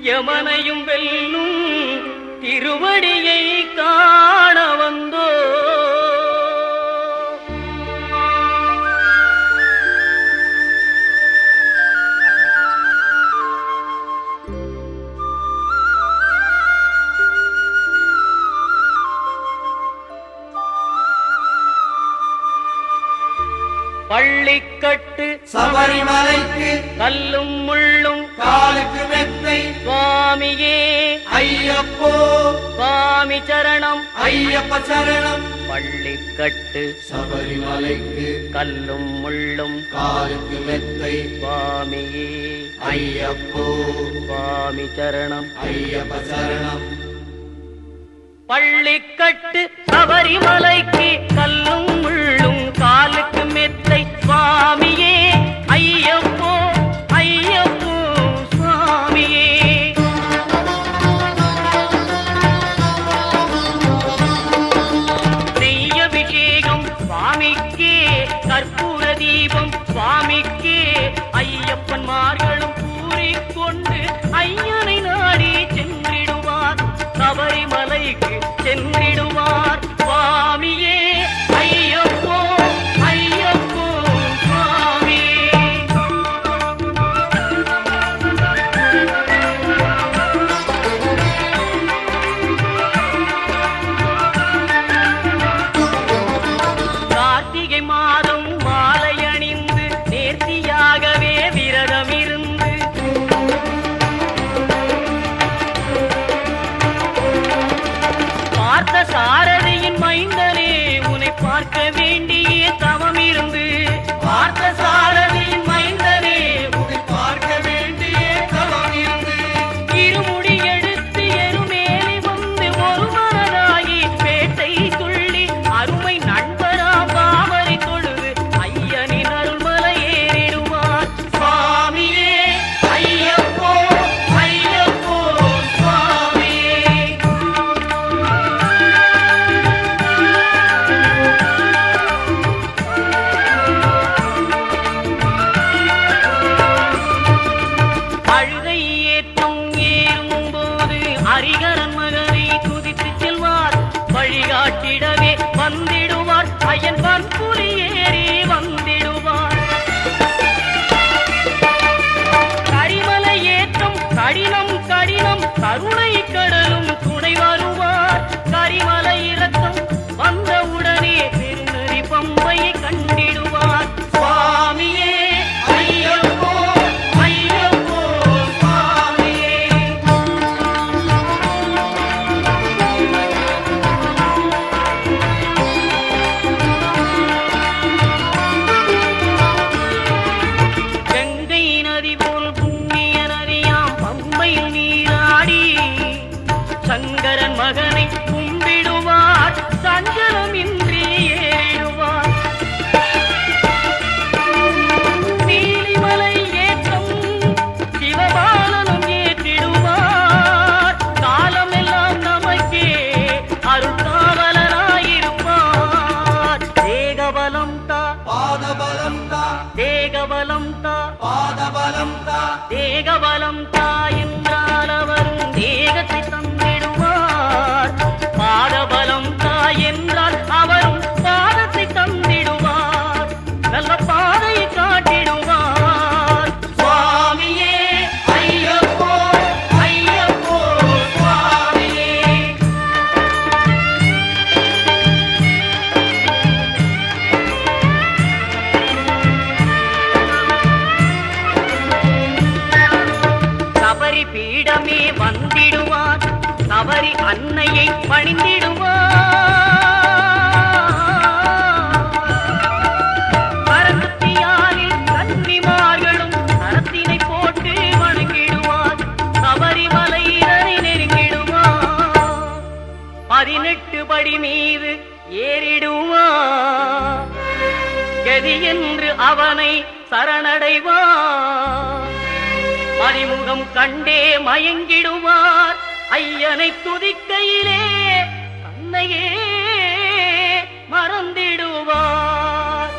யமனையும் வெல்லும் திருவடியை காண வந்தோ. பள்ளிக்கட்டு சபரிமலைக்கு கல்லும் முள்ளும் காலுக்கு மெத்தை சுவாமியே ஐயப்போ சுவாமி சரணம் ஐயப்ப சரணம். பள்ளிக்கட்டு சபரிமலைக்கு கல்லும் முள்ளும் காலுக்கு மெத்தை சுவாமியே ஐயப்போ சுவாமி சரணம் ஐயப்ப சரணம். பள்ளிக்கட்டு சபரிமலைக்கு கல்லும் முள்ளும் காலுக்கு மெத்தை சுவாமியே ஐயப்போ ஐயப்போ சுவாமியே. நெய்யபிஷேகம் சுவாமிக்கே கற்பூர தீபம் சுவாமிக்கே ஐயப்பன்மார்களும் கூறிக்கொண்டு ஐயனை நாடி சென்றிடுவார் சபரிமலைக்கு சென்றிடுவார் சுவாமியே ஐயப்போ ஐயப்போ சுவாமியே. கார்த்திகை மாதம் மாலை அணிந்து நேர்த்தியாகவே விரதம் இருந்து பார்த்த சாரதியின் மைந்தனே உன்னை பார்க்க வேண்டிய தவம் இருந்து பார்த்த சாரதியின் மைந்தனே உன்னை பார்க்க வேண்டிய தவம் இருந்து இருமுடி எடுத்து எருமேலி வந்து ஒரு மனதாகி பேட்டை துள்ளி அருமை நண்பரா பாவரை தொழுது ஐயனின் அருள்மலை ஏறிடுவார் சுவாமியே ஐயப்போ ஐயப்போ சுவாமியே. அழுகை ஏற்றம் ஏறும்போது ஹரிகரன் மகனை குதித்து செல்வார் வழிகாட்டிடவே வந்திடுவார் ஐயன் பன்புலி ஏறி வந்திடுவார். கரிமலை ஏற்றம் கடினம் கடினம் கருணை கடலும் துணை வருவார். கரிமலை இறக்கம் வந்தவுடனே திருநெறி பம்பையை கண்டிடுவார் சுவாமியே ஐயப்போ ஐயப்போ சுவாமியே. கங்கை நதி போல் புண்ணிய நதியாம் பம்பையில் நீராடி சங்கரன் மகனை கும்பிடுவார் சஞ்சலமின்றி ஏறிடுவார். நீலிமலை ஏற்றம் சிவபாலனும் ஏற்றிடுவார். காலமெல்லாம் நமக்கே அருள்காவலராயிருப்பார். தேகபலம் தா பாதபலம் தா தேகபலம் தா பாதபலம் தா தேகபலம் தா என்றால் அவரும் தேகத்தை தந்திடுவார். பாதபலம் தா என்றால் அவரும் பாதத்தை தந்திடுவார். நல்ல பாதையை காட்டிடுவார் சுவாமியே ஐயப்போ ஐயப்போ சுவாமியே. சபரி பீடமே வந்திடுவார். சபரி அன்னையை பணிந்திடுவார். பரமத்தியாரில் கன்னிமார்களும் கரத்தினை போட்டு வணங்கிடுவார். சபரிமலையினரை நெருங்கிடுவார். 18 படி மீது ஏறிடுவார். கதி என்று அவனை சரணடைவார். அறிமுகம் கண்டே மயங்கிடுவார். ஐயனை துதிக்கையிலே தன்னையே மறந்திடுவார்.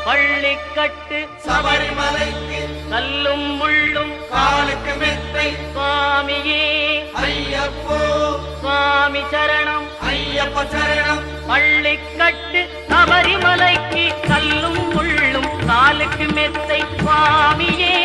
பள்ளிக்கட்டு சபரிமலைக்கு கல்லும் முள்ளும் காலுக்கு மெத்தை சுவாமியே சுவாமி சரணம் ஐயப்ப சரணம் பள்ளிக்கட்டு சபரிமலைக்கு கல்லும் முள்ளும் காலுக்கு மெத்தை சுவாமியே